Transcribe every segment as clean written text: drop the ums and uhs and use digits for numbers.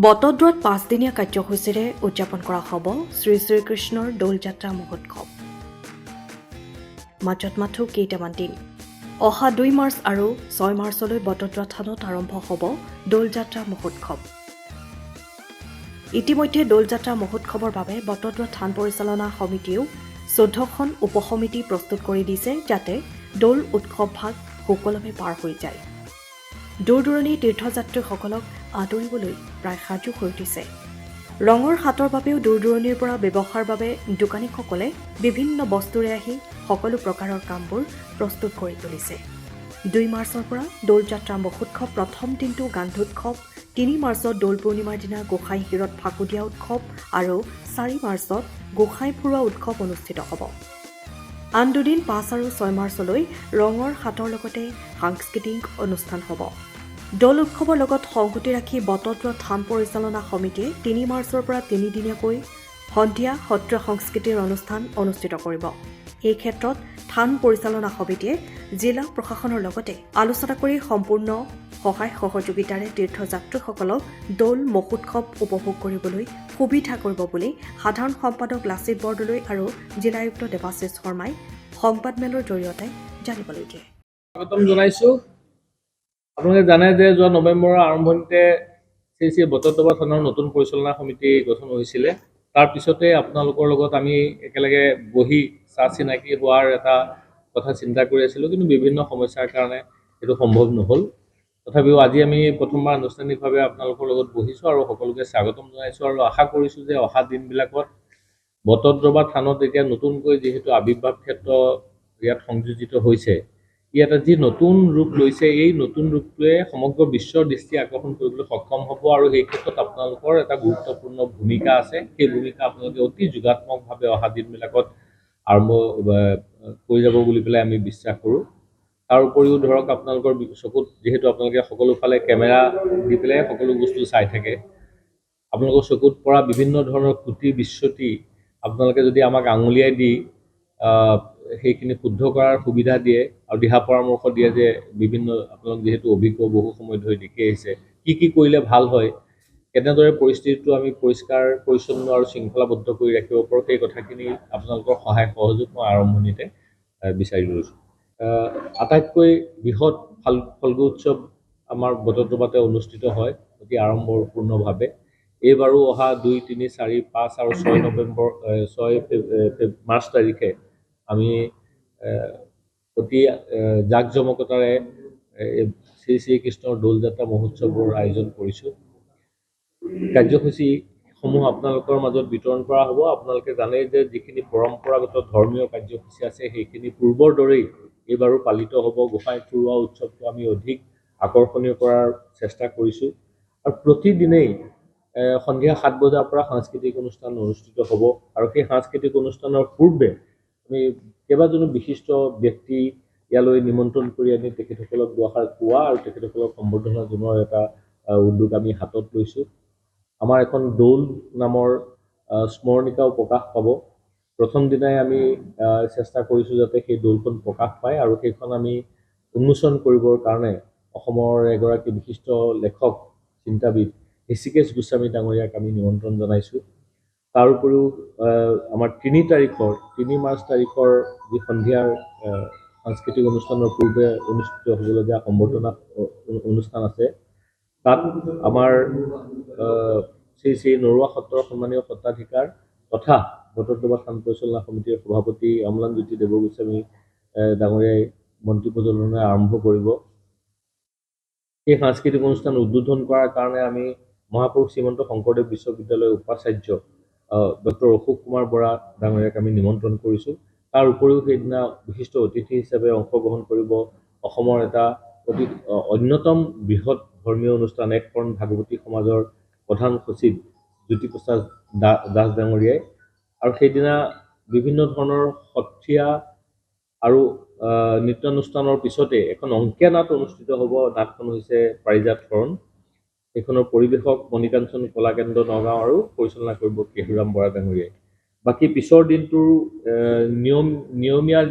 বটদ্ৰৱাত 5 দিনীয়া কাৰ্যসূচীৰে উদযাপন কৰা হ'ব শ্ৰী শ্ৰীকৃষ্ণৰ দৌল যাত্ৰা মহোৎসৱ। মাজত মাথো কেইটামান দিন। অহা 2 মাৰ্চ আৰু 6 মাৰ্চলৈ বটদ্ৰৱা থানত আৰম্ভ হ'ব দৌল যাত্ৰা মহোৎসৱ। ইতিমধ্যে দৌল যাত্ৰা মহোৎসৱৰ বাবে বটদ্ৰৱা থান পৰিচালনা সমিতিয়েও 14খন উপসমিতি প্ৰস্তুত কৰি দিছে, যাতে দৌল উৎসৱ ভাগ সুকলমে পাৰ হৈ যায়। দূৰ দূৰণিৰ তীৰ্থযাত্ৰীসকলক আদৰিবলৈ প্ৰায় সাজু হৈ উঠিছে। ৰঙৰ হাতৰ বাবেও দূৰ দূৰণিৰ পৰা ব্যৱসায়ৰ বাবে দোকানীসকলে বিভিন্ন বস্তুৰে আহি সকলো প্ৰকাৰৰ কামবোৰ প্ৰস্তুত কৰি তুলিছে। 2 মাৰ্চৰ পৰা দৌল যাত্ৰা মহোৎসৱ প্ৰথম দিনটো গান্ধোৎসৱ, 3 মাৰ্চত দৌল পূৰ্ণিমাৰ দিনা গোসাঁই শিৰত ফাকু দিয়া উৎসৱ আৰু 4 মাৰ্চত গোসাঁই ফুৰোৱা উৎসৱ অনুষ্ঠিত হ'ব। আন দুদিন 5 আৰু 6 মাৰ্চলৈ ৰঙৰ হাতৰ লগতে সাংস্কৃতিক অনুষ্ঠান হ'ব। দৌল উৎসৱৰ লগত সংগতি ৰাখি বটদ্ৰৱা থান পৰিচালনা সমিতিয়ে 3 মাৰ্চৰ পৰা 3 দিনীয়াকৈ সন্ধিয়া সত্ৰীয়া সংস্কৃতিৰ অনুষ্ঠান অনুষ্ঠিত কৰিব। এই ক্ষেত্ৰত থান পৰিচালনা সমিতিয়ে জিলা প্ৰশাসনৰ লগতে আলোচনা কৰি সম্পূৰ্ণ সহায় সহযোগিতাৰে তীৰ্থযাত্ৰীসকলক দৌল মহোৎসৱ উপভোগ কৰিবলৈ সুবিধা কৰিব বুলি সাধাৰণ সম্পাদক লাচিত বৰদলৈ আৰু জিলা আয়ুক্ত দেৱাশিষ শৰ্মাই সংবাদমেলৰ জৰিয়তে জানিবলৈ দিয়ে। স্বাগতম জনাইছোঁ। আপোনালোকে জানে যে যোৱা নৱেম্বৰৰ আৰম্ভণিতে শ্ৰী বটদ্ৰৱা থানৰ নতুন পৰিচালনা সমিতি গঠন হৈছিলে। তাৰ পিছতে আপোনালোকৰ লগত আমি একেলগে বহি চিনাকি হোৱাৰ এটা কথা চিন্তা কৰি আছিলোঁ, কিন্তু বিভিন্ন সমস্যাৰ কাৰণে এইটো সম্ভৱ নহ'ল। তথাপিও আজি আমি প্ৰথমবাৰ আনুষ্ঠানিকভাৱে আপোনালোকৰ লগত বহিছোঁ আৰু সকলোকে স্বাগতম জনাইছোঁ আৰু আশা কৰিছোঁ যে অহা দিনবিলাকত বটদ্ৰৱা থানত এতিয়া নতুনকৈ যিহেতু আৱিৰ্ভাৱ ক্ষেত্ৰ ইয়াত সংযোজিত হৈছে, ই এটা যি নতুন ৰূপ লৈছে, এই নতুন ৰূপটোৱে সমগ্ৰ বিশ্বৰ দৃষ্টি আকৰ্ষণ কৰিবলৈ সক্ষম হ'ব আৰু এই ক্ষেত্ৰত আপোনালোকৰ এটা গুৰুত্বপূৰ্ণ ভূমিকা আছে। সেই ভূমিকা আপোনালোকে অতি যোগাত্মকভাৱে অহা দিনবিলাকত আৰম্ভ কৰি যাব বুলি পেলাই আমি বিশ্বাস কৰোঁ। তাৰ উপৰিও ধৰক আপোনালোকৰ চকুত যিহেতু আপোনালোকে সকলো ফালে কেমেৰা দি পেলাই সকলো বস্তু চাই থাকে, আপোনালোকৰ চকুত পৰা বিভিন্ন ধৰণৰ ত্ৰুটি বিচ্যুতি আপোনালোকে যদি আমাক আঙুলিয়াই দি সেইখিনি শুদ্ধ কৰাৰ সুবিধা দিয়ে আৰু দিহা পৰামৰ্শ দিয়ে যে বিভিন্ন আপোনালোক যিহেতু অভিজ্ঞ বহু সময় ধৰি দেখি আহিছে, কি কৰিলে ভাল হয়, কেনেদৰে পৰিস্থিতিটো আমি পৰিষ্কাৰ পৰিচ্ছন্ন আৰু শৃংখলাবদ্ধ কৰি ৰাখিব পাৰোঁ, সেই কথাখিনি আপোনালোকৰ সহায় সহযোগ মই আৰম্ভণিতে বিচাৰি লৈছোঁ। আটাইতকৈ বৃহৎ ফাল্গু উৎসৱ আমাৰ বটদ্ৰৱাতে অনুষ্ঠিত হয় অতি আড়ম্বৰপূৰ্ণভাৱে। এইবাৰো অহা 2, 3, 4, 5 আৰু 6 মাৰ্চ তাৰিখে আমি অতি জাকজমকতাৰে শ্ৰী শ্ৰীকৃষ্ণৰ দৌল যাত্ৰা মহোৎসৱৰ আয়োজন কৰিছোঁ। কাৰ্যসূচীসমূহ আপোনালোকৰ মাজত বিতৰণ কৰা হ'ব। আপোনালোকে জানে যে যিখিনি পৰম্পৰাগত ধৰ্মীয় কাৰ্যসূচী আছে সেইখিনি পূৰ্বৰ দৰেই এইবাৰো পালিত হ'ব। গোসাঁই ফুৰোৱা উৎসৱটো আমি অধিক আকৰ্ষণীয় কৰাৰ চেষ্টা কৰিছোঁ আৰু প্ৰতিদিনেই সন্ধিয়া 7 বজাৰ পৰা সাংস্কৃতিক অনুষ্ঠান অনুষ্ঠিত হ'ব আৰু সেই সাংস্কৃতিক অনুষ্ঠানৰ পূৰ্বে আমি কেইবাজনো বিশিষ্ট ব্যক্তি ইয়ালৈ নিমন্ত্ৰণ কৰি আনি তেখেতসকলক দুআষাৰ কোৱা আৰু তেখেতসকলক সম্বৰ্ধনা জনোৱাৰ এটা উদ্যোগ আমি হাতত লৈছোঁ। আমাৰ এখন দৌল নামৰ স্মৰণিকাও প্ৰকাশ পাব। প্ৰথম দিনাই আমি চেষ্টা কৰিছোঁ যাতে সেই দৌলখন প্ৰকাশ পায় আৰু সেইখন আমি উন্মোচন কৰিবৰ কাৰণে অসমৰ এগৰাকী বিশিষ্ট লেখক চিন্তাবিদ হৃষিকেশ গোস্বামী ডাঙৰীয়াক আমি নিমন্ত্ৰণ জনাইছোঁ। তাৰ উপৰিও আমাৰ 3 মাৰ্চ তাৰিখৰ যি সন্ধিয়াৰ সাংস্কৃতিক অনুষ্ঠানৰ পূৰ্বে অনুষ্ঠিত হ'বলগীয়া সম্বৰ্ধনা অনুষ্ঠান আছে, তাত আমাৰ শ্ৰী শ্ৰী নৰুৱা সত্ৰৰ সন্মানীয় সত্ৰাধিকাৰ তথা বটদ্ৰৱা থান পৰিচালনা সমিতিৰ সভাপতি অম্লানজ্যোতি দেৱগোস্বামী ডাঙৰীয়াই মন্ত্ৰী প্ৰজ্বলনে আৰম্ভ কৰিব। এই সাংস্কৃতিক অনুষ্ঠান উদ্বোধন কৰাৰ কাৰণে আমি মহাপুৰুষ শ্ৰীমন্ত শংকৰদেৱ বিশ্ববিদ্যালয়ৰ উপাচাৰ্য ডক্টৰ অশোক কুমাৰ বৰা ডাঙৰীয়াক আমি নিমন্ত্ৰণ কৰিছোঁ। তাৰ উপৰিও সেইদিনা বিশিষ্ট অতিথি হিচাপে অংশগ্ৰহণ কৰিব অসমৰ এটা অতি অন্যতম বৃহৎ ধৰ্মীয় অনুষ্ঠান এক শৰণ ভাগৱতী সমাজৰ প্ৰধান সচিব জ্যোতিপ্ৰসাদ দাস ডাঙৰীয়াই। আৰু সেইদিনা বিভিন্ন ধৰণৰ সত্ৰীয়া আৰু নৃত্যানুষ্ঠানৰ পিছতে এখন অংকীয়া নাট অনুষ্ঠিত হ'ব। নাটখন হৈছে পাৰিজাত হৰণ। এইখনৰ পৰিৱেশক মণিকাঞ্চন কলাকেন্দ্ৰ নগাঁও আৰু পৰিচালনা কৰিব কেশুৰাম বৰা ডাঙৰীয়াই। বাকী পিছৰ দিনটোৰ নিয়মীয়া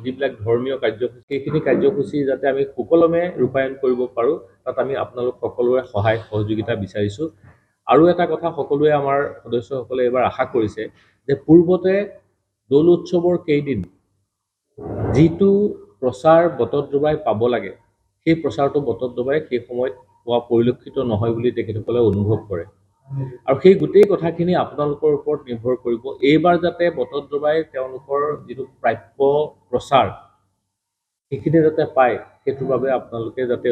যিবিলাক ধৰ্মীয় কাৰ্যসূচী, সেইখিনি কাৰ্যসূচী যাতে আমি সুকলমে ৰূপায়ণ কৰিব পাৰোঁ, তাত আমি আপোনালোক সকলোৰে সহায় সহযোগিতা বিচাৰিছোঁ। আৰু এটা কথা সকলোৱে আমাৰ সদস্যসকলে এইবাৰ আশা কৰিছে যে পূৰ্বতে দৌল উৎসৱৰ কেইদিন যিটো প্ৰচাৰ বটদ্ৰৱাই পাব লাগে সেই প্ৰচাৰটো বটদ্ৰৱাই সেই সময়ত পোৱা পৰিলক্ষিত নহয় বুলি তেখেতসকলে অনুভৱ কৰে আৰু সেই গোটেই কথাখিনি আপোনালোকৰ ওপৰত নিৰ্ভৰ কৰিব এইবাৰ যাতে বটদ্ৰৱাই তেওঁলোকৰ যিটো প্ৰাপ্য প্ৰচাৰ সেইখিনি যাতে পায় সেইটোৰ বাবে আপোনালোকে যাতে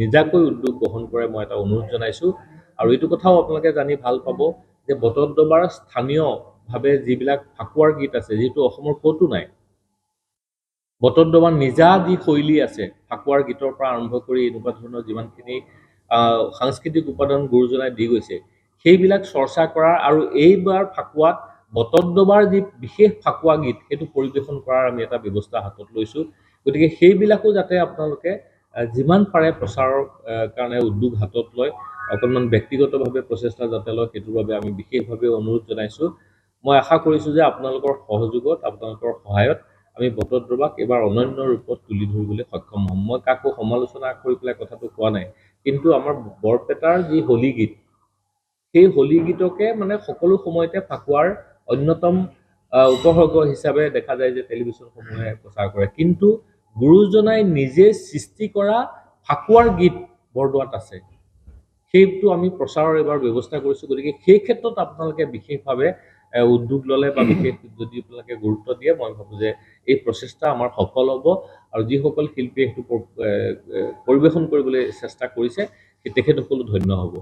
নিজাকৈ উদ্যোগ গ্ৰহণ কৰে মই এটা অনুৰোধ জনাইছোঁ আৰু এইটো কথাও আপোনালোকে জানি ভাল পাব যে বটদ্ৰৱাৰ স্থানীয়ভাৱে যিবিলাক ফাকুৱাৰ গীত আছে যিটো অসমৰ ক'তো নাই বটদ্ৰৱাৰ নিজা যি শৈলী আছে ফাকুৱাৰ গীতৰ পৰা আৰম্ভ কৰি এনেকুৱা ধৰণৰ যিমানখিনি সাংস্কৃতিক উপাদান গুৰুজনাই দি গৈছে সেইবিলাক চৰ্চা কৰাৰ আৰু এইবাৰ ফাকুৱাত বটদ্ৰৱাৰ যি বিশেষ ফাকুৱা গীত সেইটো পৰিৱেশন কৰাৰ আমি এটা ব্যৱস্থা হাতত লৈছোঁ গতিকে সেইবিলাকো যাতে আপোনালোকে যিমান পাৰে প্ৰচাৰৰ কাৰণে উদ্যোগ হাতত লয় অকণমান ব্যক্তিগতভাৱে প্ৰচেষ্টা যাতে লয় সেইটোৰ বাবে আমি বিশেষভাৱে অনুৰোধ জনাইছোঁ মই আশা কৰিছোঁ যে আপোনালোকৰ সহযোগত আপোনালোকৰ সহায়ত আমি বটদ্ৰৱাক এবাৰ অনন্য ৰূপত তুলি ধৰিবলৈ সক্ষম হ'ম মই কাকো সমালোচনা কৰি পেলাই কথাটো কোৱা নাই কিন্তু আমাৰ বৰপেটাৰ যি হোলী গীত সেই হোলী গীতকে মানে সকলো সময়তে ফাকুৱাৰ অন্যতম উপসৰ্গ হিচাপে দেখা যায় যে টেলিভিশ্যনসমূহে প্ৰচাৰ কৰে কিন্তু গুৰুজনাই নিজে সৃষ্টি কৰা ফাকুৱাৰ গীত বৰদোৱাত আছে সেইটো আমি প্ৰচাৰৰ এবাৰ ব্যৱস্থা কৰিছোঁ গতিকে সেই ক্ষেত্ৰত আপোনালোকে বিশেষভাৱে উদ্যোগ ল'লে বা বিশেষ যদি আপোনালোকে গুৰুত্ব দিয়ে মই ভাবোঁ যে এই প্ৰচেষ্টা আমাৰ সফল হ'ব আৰু যিসকল শিল্পীয়ে সেইটো পৰিৱেশন কৰিবলৈ চেষ্টা কৰিছে সেই তেখেতসকলো ধন্য হ'ব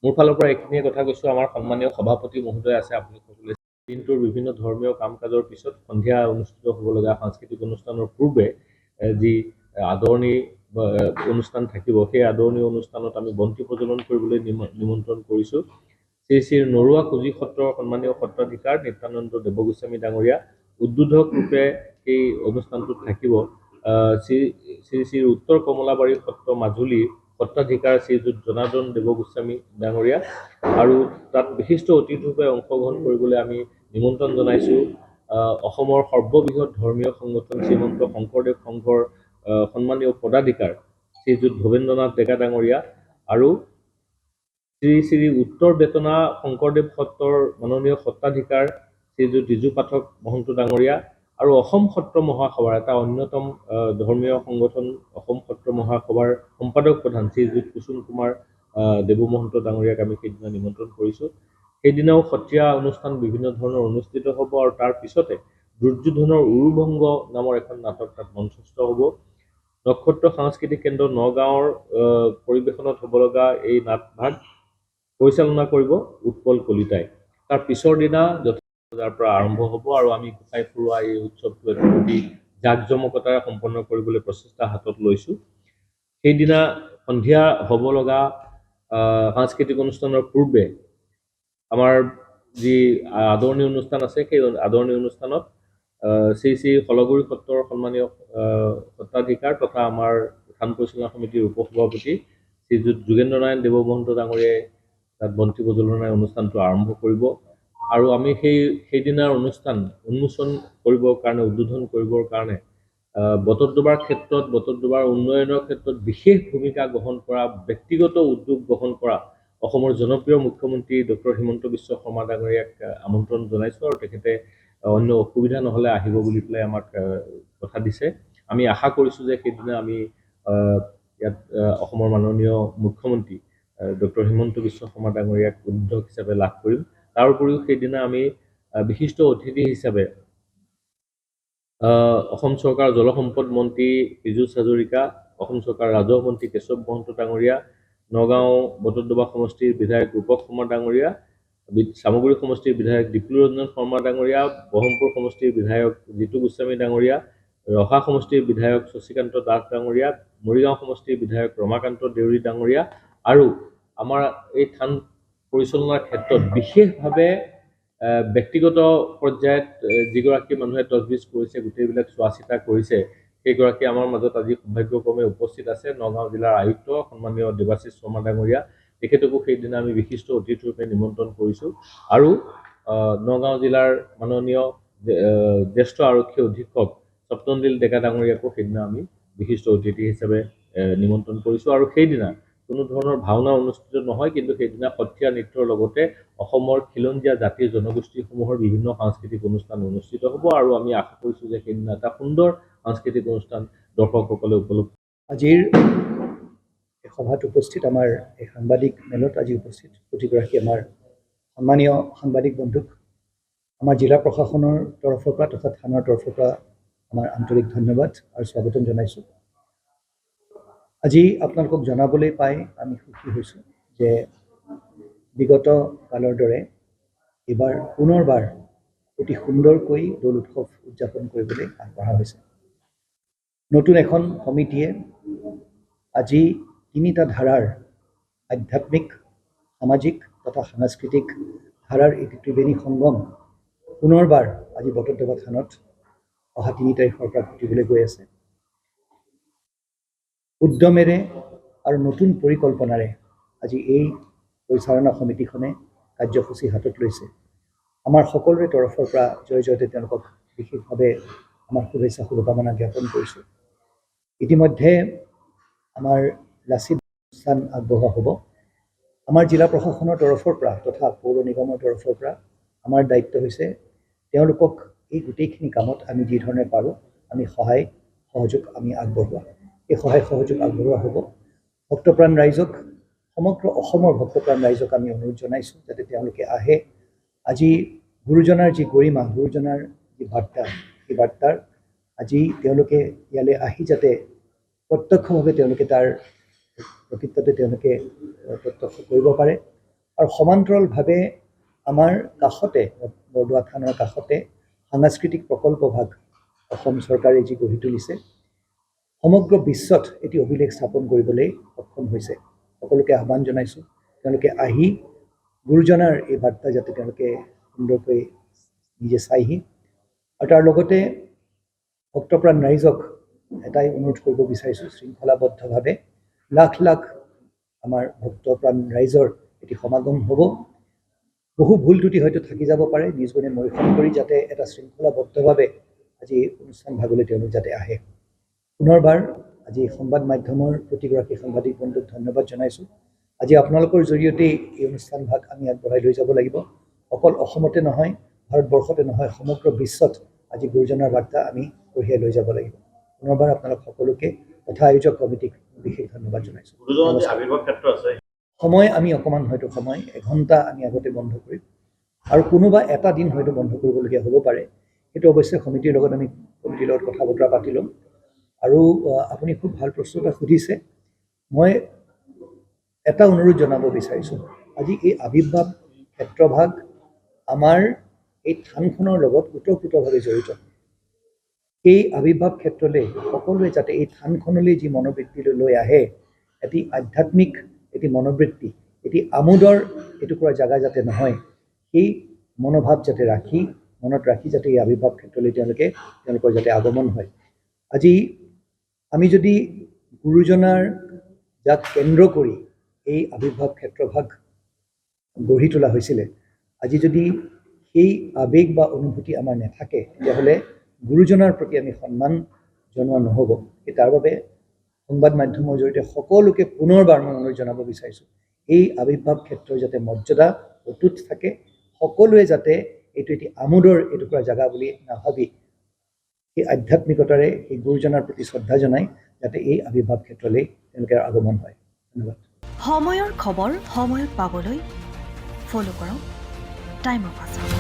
মোৰ ফালৰ পৰা এইখিনিয়ে কথা কৈছোঁ আমাৰ সন্মানীয় সভাপতি মহোদয় আছে আপুনি সকলোৱে দিনটোৰ বিভিন্ন ধৰ্মীয় কাম কাজৰ পিছত সন্ধিয়া অনুষ্ঠিত হ'ব লগা সাংস্কৃতিক অনুষ্ঠানৰ পূৰ্বে যি আদৰণি অনুষ্ঠান থাকিব সেই আদৰণি অনুষ্ঠানত আমি বন্তি প্ৰজ্বলন কৰিবলৈ নিমন্ত্ৰণ কৰিছোঁ শ্ৰী শ্ৰী নৰুৱা কুজি সত্ৰৰ সন্মানীয় সত্ৰাধিকাৰ নিত্যানন্দ দেৱগোস্বামী ডাঙৰীয়া উদ্বোধক ৰূপে এই অনুষ্ঠানটোত থাকিব শ্ৰী শ্ৰী উত্তৰ কমলাবাৰী সত্ৰ মাজুলীৰ সত্ৰাধিকাৰ শ্ৰীযুত জনাৰ্দন দেৱগোস্বামী ডাঙৰীয়া আৰু তাত বিশিষ্ট অতিথিৰূপে অংশগ্ৰহণ কৰিবলৈ আমি নিমন্ত্ৰণ জনাইছোঁ অসমৰ সৰ্ববৃহৎ ধৰ্মীয় সংগঠন শ্ৰীমন্ত শংকৰদেৱ সংঘৰ সন্মানীয় পদাধিকাৰ শ্ৰীযুত ভৱেন্দ্ৰনাথ ডেকা ডাঙৰীয়া আৰু শ্ৰী শ্ৰী উত্তৰ বেতনা শংকৰদেৱ সত্ৰৰ মাননীয় সত্ৰাধিকাৰ শ্ৰীযুত ৰিজু পাঠক মহন্ত ডাঙৰীয়া আৰু অসম সত্ৰ মহাসভাৰ এটা অন্যতম ধৰ্মীয় সংগঠন অসম সত্ৰ মহাসভাৰ সম্পাদক প্ৰধান শ্ৰীযুত কুসুম কুমাৰ দেৱ মহন্ত ডাঙৰীয়াক আমি সেইদিনা নিমন্ত্ৰণ কৰিছোঁ সেইদিনাও সত্ৰীয়া অনুষ্ঠান বিভিন্ন ধৰণৰ অনুষ্ঠিত হ'ব আৰু তাৰ পিছতে দুৰ্যোধনৰ উৰুভংগ নামৰ এখন নাটক তাত মঞ্চস্থ হ'ব নক্ষত্ৰ সাংস্কৃতিক কেন্দ্ৰ নগাঁৱৰ পৰিৱেশনত হ'ব লগা এই নাটভাগ পৰিচালনা কৰিব উৎপল কলিতাই তাৰ পিছৰ দিনা বজাৰ পৰা আৰম্ভ হ'ব আৰু আমি গোসাই ফুৰোৱা এই উৎসৱটো অতি জাকজমকতাৰে সম্পন্ন কৰিবলৈ প্ৰচেষ্টা হাতত লৈছোঁ সেইদিনা সন্ধিয়া হ'ব লগা সাংস্কৃতিক অনুষ্ঠানৰ পূৰ্বে আমাৰ যি আদৰণি অনুষ্ঠান আছে সেই আদৰণি অনুষ্ঠানত শ্ৰী শ্ৰী হলগুৰি সত্ৰৰ সন্মানীয় সত্ৰাধিকাৰ তথা আমাৰ থান পৰিচালনা সমিতিৰ উপসভাপতি শ্ৰীযুত যোগেন্দ্ৰ নাৰায়ণ দেৱ মহন্ত ডাঙৰীয়াই তাত বন্তি প্ৰজ্বলনাৰ অনুষ্ঠানটো আৰম্ভ কৰিব আৰু আমি সেইদিনাৰ অনুষ্ঠান উন্মোচন কৰিবৰ কাৰণে উদ্বোধন কৰিবৰ কাৰণে বটদ্ৰৱাৰ ক্ষেত্ৰত বটদ্ৰৱাৰ উন্নয়নৰ ক্ষেত্ৰত বিশেষ ভূমিকা গ্ৰহণ কৰা ব্যক্তিগত উদ্যোগ গ্ৰহণ কৰা অসমৰ জনপ্ৰিয় মুখ্যমন্ত্ৰী ডক্টৰ হিমন্ত বিশ্ব শৰ্মা ডাঙৰীয়াক আমন্ত্ৰণ জনাইছোঁ আৰু তেখেতে অন্য অসুবিধা নহ'লে আহিব বুলি পেলাই আমাক কথা দিছে আমি আশা কৰিছোঁ যে সেইদিনা আমি ইয়াত অসমৰ মাননীয় মুখ্যমন্ত্ৰী ডক্টৰ হিমন্ত বিশ্ব শৰ্মা ডাঙৰীয়াক উদ্যোগ হিচাপে লাভ কৰিম তাৰ উপৰিও সেইদিনা আমি বিশিষ্ট অতিথি হিচাপে অসম চৰকাৰৰ জলসম্পদ মন্ত্ৰী পীযুষ হাজৰিকা অসম চৰকাৰৰ ৰাজহ মন্ত্ৰী কেশৱ মহন্ত ডাঙৰীয়া নগাঁও বটদ্ৰৱা সমষ্টিৰ বিধায়ক ৰূপক শৰ্মা ডাঙৰীয়া চামগুৰি সমষ্টিৰ বিধায়ক দীপলু ৰঞ্জন শৰ্মা ডাঙৰীয়া ব্ৰহ্মপুৰ সমষ্টিৰ বিধায়ক জিতু গোস্বামী ডাঙৰীয়া ৰহা সমষ্টিৰ বিধায়ক শশীকান্ত দাস ডাঙৰীয়া মৰিগাঁও সমষ্টিৰ বিধায়ক ৰমাকান্ত দেউৰী ডাঙৰীয়া আৰু আমাৰ এই থান পৰিচালনাৰ ক্ষেত্ৰত বিশেষভাৱে ব্যক্তিগত পৰ্যায়ত যিগৰাকী মানুহে তজবিজ কৰিছে গোটেইবিলাক চোৱা চিতা কৰিছে সেইগৰাকী আমাৰ মাজত আজি সৌভাগ্যক্ৰমে উপস্থিত আছে নগাঁও জিলাৰ আয়ুক্ত সন্মানীয় দেৱাশিষ শৰ্মা ডাঙৰীয়া তেখেতকো সেইদিনা আমি বিশিষ্ট অতিথিৰূপে নিমন্ত্ৰণ কৰিছোঁ আৰু নগাঁও জিলাৰ মাননীয় জ্যেষ্ঠ আৰক্ষী অধীক্ষক স্বপ্নন্দীল ডেকা ডাঙৰীয়াকো সেইদিনা আমি বিশিষ্ট অতিথি হিচাপে নিমন্ত্ৰণ কৰিছোঁ আৰু সেইদিনা কোনো ধৰণৰ ভাওনা অনুষ্ঠিত নহয়, কিন্তু সেইদিনা সত্ৰীয়া নৃত্যৰ লগতে অসমৰ খিলঞ্জীয়া জাতিৰ জনগোষ্ঠীসমূহৰ বিভিন্ন সাংস্কৃতিক অনুষ্ঠান অনুষ্ঠিত হ'ব আৰু আমি আশা কৰিছোঁ যে সেইদিনা এটা সুন্দৰ সাংস্কৃতিক অনুষ্ঠান দৰ্শকসকলে উপলব্ধ। আজিৰ এই সভাত উপস্থিত আমাৰ এই সাংবাদিক মেলত আজি উপস্থিত প্ৰতিগৰাকী আমাৰ সন্মানীয় সাংবাদিক বন্ধুক আমাৰ জিলা প্ৰশাসনৰ তৰফৰ পৰা তথা থানাৰ তৰফৰ পৰা আমাৰ আন্তৰিক ধন্যবাদ আৰু স্বাগতম জনাইছোঁ। আজি আপোনালোকক জনাবলৈ পাই আমি সুখী হৈছোঁ যে বিগত কালৰ দৰে এইবাৰ পুনৰবাৰ অতি সুন্দৰকৈ দৌল উৎসৱ উদযাপন কৰিবলৈ আগবঢ়া হৈছে। নতুন এখন সমিতিয়ে আজি তিনিটা ধাৰাৰ আধ্যাত্মিক, সামাজিক তথা সাংস্কৃতিক ধাৰাৰ এটি ত্ৰিবেণী সংগম পুনৰবাৰ আজি বটদ্ৰৱা থানত অহা ৩ তাৰিখৰ পৰা ঘটিবলৈ গৈ আছে। উদ্যমেৰে আৰু নতুন পৰিকল্পনাৰে আজি এই পৰিচালনা সমিতিখনে কাৰ্যসূচী হাতত লৈছে। আমাৰ সকলোৰে তৰফৰ পৰা জয় জয়তে তেওঁলোকক বিশেষভাৱে আমাৰ শুভেচ্ছা শুভকামনা জ্ঞাপন কৰিছোঁ। ইতিমধ্যে আমাৰ লাচিত অনুষ্ঠান আগবঢ়োৱা হ'ব। আমাৰ জিলা প্ৰশাসনৰ তৰফৰ পৰা তথা পৌৰ নিগমৰ তৰফৰ পৰা আমাৰ দায়িত্ব হৈছে তেওঁলোকক এই গোটেইখিনি কামত আমি যি ধৰণে পাৰোঁ আমি সহায় সহযোগ আমি আগবঢ়োৱা। এই সহায় সহযোগ আগবঢ়োৱা হ'ব। ভক্তপ্ৰাণ ৰাইজক, সমগ্ৰ অসমৰ ভক্তপ্ৰাণ ৰাইজক আমি অনুৰোধ জনাইছোঁ যাতে তেওঁলোকে আহে। আজি গুৰুজনাৰ যি গৰিমা, গুৰুজনাৰ যি বাৰ্তা, সেই বাৰ্তাৰ আজি তেওঁলোকে ইয়ালৈ আহি যাতে প্ৰত্যক্ষভাৱে তেওঁলোকে তাৰ প্ৰকৃততে তেওঁলোকে প্ৰত্যক্ষ কৰিব পাৰে। আৰু সমান্তৰালভাৱে আমাৰ কাষতে বৰদোৱা থানৰ কাষতে সাংস্কৃতিক প্ৰকল্প ভাগ অসম চৰকাৰে যি গঢ়ি তুলিছে, সমগ্ৰ বিশ্বত এটি অভিলেখ স্থাপন কৰিবলৈ সক্ষম হৈছে। সকলোকে আহ্বান জনাইছোঁ তেওঁলোকে আহি গুৰুজনাৰ এই বাৰ্তা যাতে তেওঁলোকে সুন্দৰকৈ নিজে চাইহি। আৰু তাৰ লগতে ভক্তপ্ৰাণ ৰাইজক এটাই অনুৰোধ কৰিব বিচাৰিছোঁ, শৃংখলাবদ্ধভাৱে লাখ লাখ আমাৰ ভক্তপ্ৰাণ ৰাইজৰ এটি সমাগম হ'ব। বহু ভুল ত্ৰুটি হয়তো থাকি যাব পাৰে, নিজ গুণে মৰিক্ষণ কৰি যাতে এটা শৃংখলাবদ্ধভাৱে আজি অনুষ্ঠান ভাগলৈ তেওঁলোক যাতে আহে। পুনৰবাৰ আজি সংবাদ মাধ্যমৰ প্ৰতিগৰাকী সাংবাদিক বন্ধুক ধন্যবাদ জনাইছোঁ। আজি আপোনালোকৰ জৰিয়তেই এই অনুষ্ঠান ভাগ আমি আগবঢ়াই লৈ যাব লাগিব। অকল অসমতে নহয়, ভাৰতবৰ্ষতে নহয়, সমগ্ৰ বিশ্বত আজি গুৰুজনাৰ বাৰ্তা আমি কঢ়িয়াই লৈ যাব লাগিব। পুনৰবাৰ আপোনালোক সকলোকে তথা আয়োজক কমিটিক বিশেষ ধন্যবাদ জনাইছোঁ। সময় আমি অকণমান হয়তো সময় 1 ঘণ্টা আমি আগতে বন্ধ কৰিম আৰু কোনোবা এটা দিন হয়তো বন্ধ কৰিবলগীয়া হ'ব পাৰে। সেইটো অৱশ্যে সমিতিৰ লগত আমি কমিটিৰ লগত কথা বতৰা পাতি ল'ম। আৰু আপুনি খুব ভাল প্ৰশ্ন এটা সুধিছে। মই এটা অনুৰোধ জনাব বিচাৰিছোঁ, আজি এই আৱিৰ্ভাৱ ক্ষেত্ৰভাগ আমাৰ এই থানখনৰ লগত ওতঃপ্ৰোতভাৱে জড়িত। এই আৱিৰ্ভাৱ ক্ষেত্ৰলৈ সকলোৱে যাতে এই থানখনলৈ যি মনোবৃত্তিলৈ লৈ আহে, এটি আধ্যাত্মিক এটি মনোবৃত্তি, এটি আমোদৰ এটুকুৰা জাগা যাতে নহয়, সেই মনোভাৱ যাতে ৰাখি মনত ৰাখি যাতে এই আৱিৰ্ভাৱ ক্ষেত্ৰলৈ তেওঁলোকৰ যাতে আগমন হয়। আজি আমি যদি গুৰুজনাৰ যাক কেন্দ্ৰ কৰি এই আৱিৰ্ভাৱ ক্ষেত্ৰভাগ গঢ়ি তোলা হৈছিলে, আজি যদি সেই আৱেগ বা অনুভূতি আমাৰ নাথাকে, তেতিয়াহ'লে গুৰুজনাৰ প্ৰতি আমি সন্মান জনোৱা নহ'ব। তাৰ বাবে সংবাদ মাধ্যমৰ জৰিয়তে সকলোকে পুনৰবাৰ মই অনুৰোধ জনাব বিচাৰিছোঁ, এই আৱিৰ্ভাৱ ক্ষেত্ৰৰ যাতে মৰ্যাদা অটুট থাকে, সকলোৱে যাতে এইটো এটি আমোদৰ এটুকুৰা জাগা বুলি নাভাবি এই আধ্যাত্মিকতাৰে এই গুৰুজনাৰ প্ৰতি শ্ৰদ্ধা জনাই যাতে এই আৱিৰ্ভাৱ ক্ষেত্ৰলৈ তেওঁলোকে আগমন হয়। ধন্যবাদ। সময়ৰ খবৰ সময়ত পাবলৈ ফ'ল' কৰক টাইম অফ আছাম।